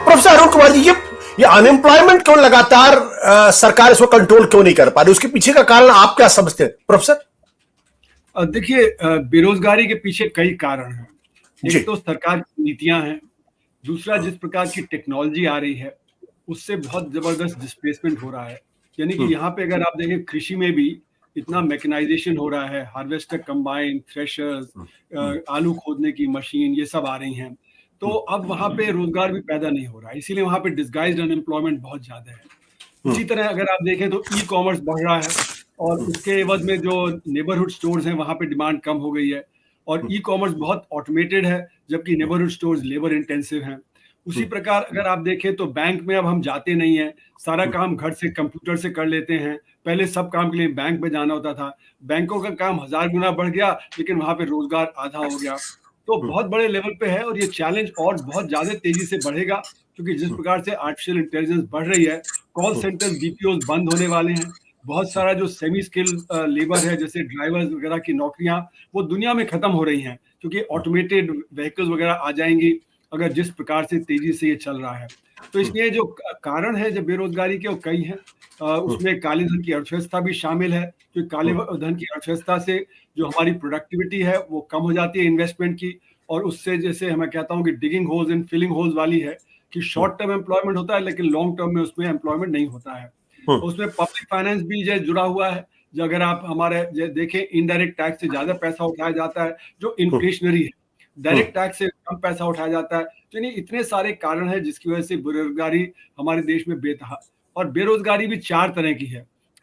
Professor Arun Kumar ji, ये unemployment क्यों लगातार सरकार इसको कंट्रोल क्यों नहीं कर पा रही, उसके पीछे का कारण आप क्या समझते हैं प्रोफेसर? देखिए, बेरोजगारी के पीछे कई कारण हैं। जी। एक तो सरकार की नीतियां हैं, दूसरा जिस प्रकार की टेक्नोलॉजी आ रही है उससे बहुत जबरदस्त डिस्प्लेसमेंट हो रहा है। यानी कि यहाँ पे अगर आप देखें, कृषि में भी इतना मैकेनाइजेशन हो रहा है, हार्वेस्टर, कंबाइन, थ्रेशर्स, आलू खोदने की मशीन, ये सब आ रही हैं। तो अब वहाँ पे रोजगार भी पैदा नहीं हो रहा है, इसीलिए वहाँ पे डिस्गाइज्ड अनएम्प्लॉयमेंट बहुत ज्यादा है। उसी तरह अगर आप देखें तो ई कॉमर्स बढ़ रहा है, और उसके एवज में जो नेबरहुड स्टोर्स हैं वहाँ पे डिमांड कम हो गई है, और ई कॉमर्स बहुत ऑटोमेटेड है, जबकि नेबरहुड स्टोर्स लेबर इंटेंसिव हैं। उसी प्रकार अगर आप देखें तो बैंक में अब हम जाते नहीं हैं, सारा काम घर से कंप्यूटर से कर लेते हैं। पहले सब काम के लिए बैंक में जाना होता था। बैंकों का काम 1000 गुना बढ़ गया, लेकिन वहाँ पे रोजगार आधा हो गया। तो बहुत बड़े लेवल पे है, और ये चैलेंज और बहुत ज्यादा तेजी से बढ़ेगा, क्योंकि जिस प्रकार से आर्टिफिशियल इंटेलिजेंस बढ़ रही है, कॉल सेंटर्स, बीपीओ बंद होने वाले हैं। बहुत सारा जो सेमी स्किल लेबर है, जैसे ड्राइवर्स वगैरह की नौकरियां, वो दुनिया में खत्म हो रही हैं, क्योंकि ऑटोमेटेड व्हीकल्स वगैरह आ जाएंगी, अगर जिस प्रकार से तेजी से ये चल रहा है। तो इसलिए जो कारण है जो बेरोजगारी के, वो कई हैं। उसमें काले धन की अर्थव्यवस्था भी शामिल है, क्योंकि काले धन की अर्थव्यवस्था से जो हमारी प्रोडक्टिविटी है वो कम हो जाती है इन्वेस्टमेंट की, और उससे, जैसे मैं कहता हूँ कि digging holes and filling holes वाली है, कि शॉर्ट टर्म एम्प्लॉयमेंट होता है, लेकिन लॉन्ग टर्म में उसमें एम्प्लॉयमेंट नहीं होता है। उसमें पब्लिक फाइनेंस भी जो जुड़ा हुआ है। जो अगर आप हमारे देखें, इनडायरेक्ट टैक्स से ज्यादा पैसा उठाया जाता है, जो इन्फ्लेशनरी है। डायरेक्ट टैक्स से कम पैसा उठाया जाता है। तो नहीं, इतने सारे कारण हैं जिसकी वजह से बेरोजगारी हमारे देश में बेतहा। और बेरोजगारी भी 4 तरह की है।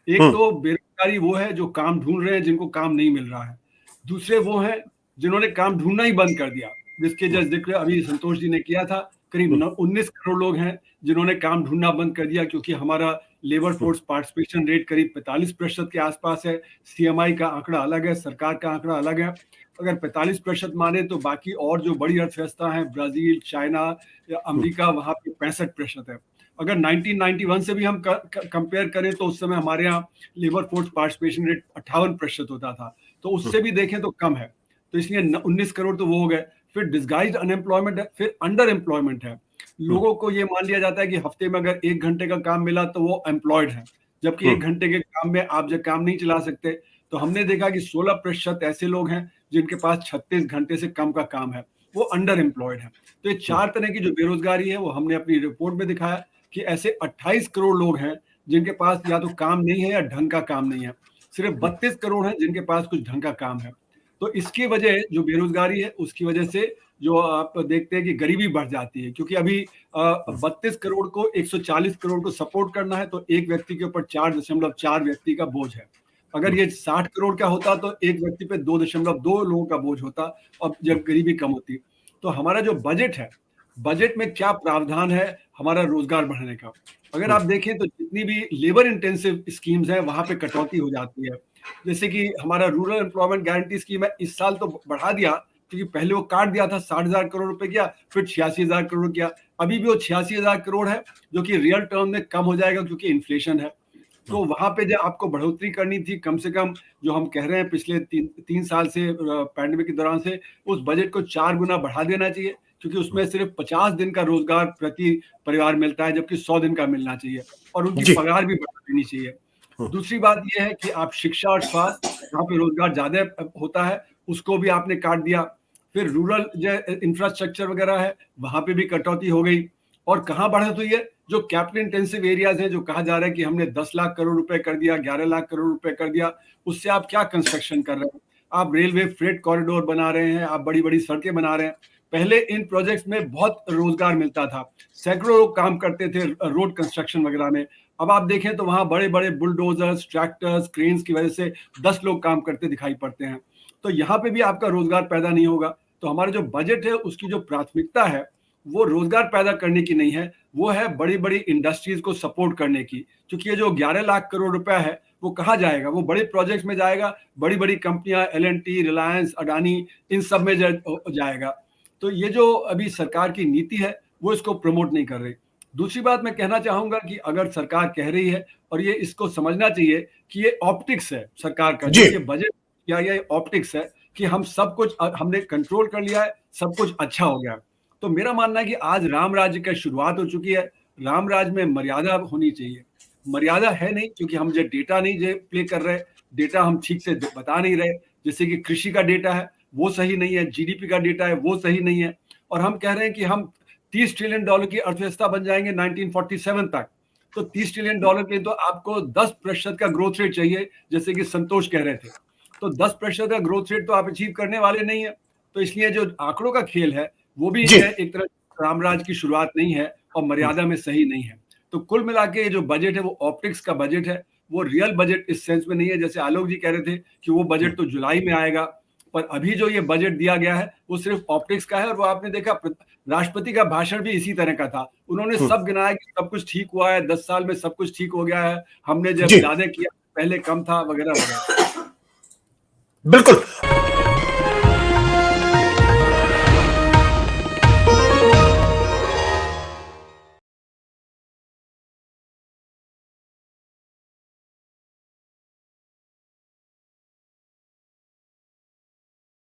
एक तो बेरोजगारी वो है जो काम ढूंढ रहे हैं, जिनको काम नहीं मिल रहा है। दूसरे वो हैं जिन्होंने काम ढूंढना ही बंद कर दिया, जिसके जैसे जिक्र अभी संतोष जी ने किया था। करीब 19 करोड़ लोग हैं जिन्होंने काम ढूंढना बंद कर दिया, क्योंकि हमारा लेबर फोर्स पार्टिसिपेशन रेट करीब 45% के आसपास है। सीएमआई का आंकड़ा अलग है, सरकार का आंकड़ा अलग है। अगर 45% माने तो बाकी और जो बड़ी अर्थव्यवस्था है, ब्राजील, चाइना या अमेरिका, वहां पे 65% है। अगर 1991 से भी हम कंपेयर करें तो उस समय हमारे यहाँ लेबर फोर्स पार्टिसिपेशन रेट 58% होता था, तो उससे भी देखें तो कम है। तो इसलिए 19 करोड़ तो वो हो गए। फिर डिस्गाइज्ड अनएम्प्लॉयमेंट है, फिर अंडर एम्प्लॉयमेंट है। लोगों को ये मान लिया जाता है कि हफ्ते में अगर 1 घंटे का काम मिला तो वो एम्प्लॉयड है, जबकि 1 घंटे के काम में आप जब काम नहीं चला सकते। तो हमने देखा कि 16% ऐसे लोग हैं जिनके पास 36 घंटे से कम का काम है, वो अंडर एम्प्लॉयड है। तो ये 4 तरह की जो बेरोजगारी है, वो हमने अपनी रिपोर्ट में दिखाया कि ऐसे 28 करोड़ लोग हैं जिनके पास या तो काम नहीं है या ढंग का काम नहीं है। सिर्फ 32 करोड़ हैं जिनके पास कुछ ढंग का काम है। तो इसकी वजह जो बेरोजगारी है, उसकी वजह से जो आप देखते हैं कि गरीबी बढ़ जाती है, क्योंकि अभी 32 करोड़ को 140 करोड़ को सपोर्ट करना है, तो एक व्यक्ति के ऊपर 4.4 व्यक्ति का बोझ है। अगर ये 60 करोड़ का होता तो एक व्यक्ति पे 2.2 लोगों का बोझ होता, और जब गरीबी कम होती। तो हमारा जो बजट है, बजट में क्या प्रावधान है हमारा रोजगार बढ़ाने का? अगर आप देखें तो जितनी भी लेबर इंटेंसिव स्कीम्स हैं, वहां पे कटौती हो जाती है। जैसे कि हमारा रूरल एम्प्लॉयमेंट गारंटी स्कीम है, इस साल तो बढ़ा दिया, क्योंकि पहले वो काट दिया था, 60,000 करोड़ रुपए किया, फिर 86,000 करोड़ किया। अभी भी वो 86,000 करोड़ है, जो कि रियल टर्म में कम हो जाएगा, क्योंकि इन्फ्लेशन है। तो वहां पे जब आपको बढ़ोतरी करनी थी, कम से कम जो हम कह रहे हैं पिछले 3 साल से, पैंडेमिक के दौरान से, उस बजट को 4 गुना बढ़ा देना चाहिए, क्योंकि उसमें सिर्फ 50 दिन का रोजगार प्रति परिवार मिलता है, जबकि 100 दिन का मिलना चाहिए, और उनकी पगार भी बढ़ा देनी चाहिए। दूसरी बात यह है कि आप शिक्षा और स्वास्थ्य, जहाँ पे रोजगार ज्यादा होता है, उसको भी आपने काट दिया। फिर रूरल जो इंफ्रास्ट्रक्चर वगैरह है, वहां पे भी कटौती हो गई। और कहाँ बढ़त हुई है? जो कैपिटल इंटेंसिव एरियाज हैं, जो कहा जा रहा है कि हमने 10 लाख करोड़ रुपए कर दिया, 11 लाख करोड़ रुपए कर दिया, उससे आप क्या कंस्ट्रक्शन कर रहे हैं? आप रेलवे फ्रेट कॉरिडोर बना रहे हैं, आप बड़ी बड़ी सड़कें बना रहे हैं। पहले इन प्रोजेक्ट्स में बहुत रोजगार मिलता था, सैकड़ों लोग काम करते थे रोड कंस्ट्रक्शन वगैरह में। अब आप देखें तो वहां बड़े बड़े बुलडोजर्स, ट्रैक्टर्स, क्रेन्स की वजह से 10 लोग काम करते दिखाई पड़ते हैं। तो यहाँ पे भी आपका रोजगार पैदा नहीं होगा। तो हमारा जो बजट है, उसकी जो प्राथमिकता है, वो रोजगार पैदा करने की नहीं है, वो है बड़ी बड़ी इंडस्ट्रीज को सपोर्ट करने की। क्योंकि ये जो 11 लाख करोड़ रुपया है, वो कहाँ जाएगा? वो बड़े प्रोजेक्ट्स में जाएगा, बड़ी बड़ी कंपनियां, L&T, रिलायंस, अडानी, इन सब में जाएगा। तो ये जो अभी सरकार की नीति है, वो इसको प्रमोट नहीं कर रही। दूसरी बात मैं कहना चाहूंगा कि अगर सरकार कह रही है, और ये इसको समझना चाहिए कि ये ऑप्टिक्स है सरकार का, जो ये बजट या ये ऑप्टिक्स है कि हम सब कुछ हमने कंट्रोल कर लिया है, सब कुछ अच्छा हो गया। तो मेरा मानना है कि आज राम राज्य की शुरुआत हो चुकी है। राम राज्य में मर्यादा होनी चाहिए। मर्यादा है नहीं, क्योंकि हम जो डेटा नहीं जो प्ले कर रहे, डेटा हम ठीक से बता नहीं रहे। जैसे कि कृषि का डेटा है वो सही नहीं है, जीडीपी का डेटा है वो सही नहीं है, और हम कह रहे हैं कि हम $30 ट्रिलियन की अर्थव्यवस्था बन जाएंगे 1947 तक। तो $30 ट्रिलियन के लिए तो आपको 10% का ग्रोथ रेट चाहिए, जैसे कि संतोष कह रहे थे। तो 10% का ग्रोथ रेट तो आप अचीव करने वाले नहीं है। तो इसलिए जो आंकड़ों का खेल है वो भी जी। एक तरह रामराज की शुरुआत नहीं है और मर्यादा में सही नहीं है। तो कुल मिला के जो बजट है वो ऑप्टिक्स का बजट है, वो रियल बजट इस सेंस में नहीं है। जैसे आलोक जी कह रहे थे कि वो बजट तो जुलाई में आएगा, पर अभी जो ये बजट दिया गया है वो सिर्फ ऑप्टिक्स का है। और वो आपने देखा राष्ट्रपति का भाषण भी इसी तरह का था। उन्होंने सब गिनाया कि सब कुछ ठीक हुआ है, 10 साल में सब कुछ ठीक हो गया है, हमने जब जी। ज्यादा किया पहले कम था, वगैरह वगैरह। बिल्कुल।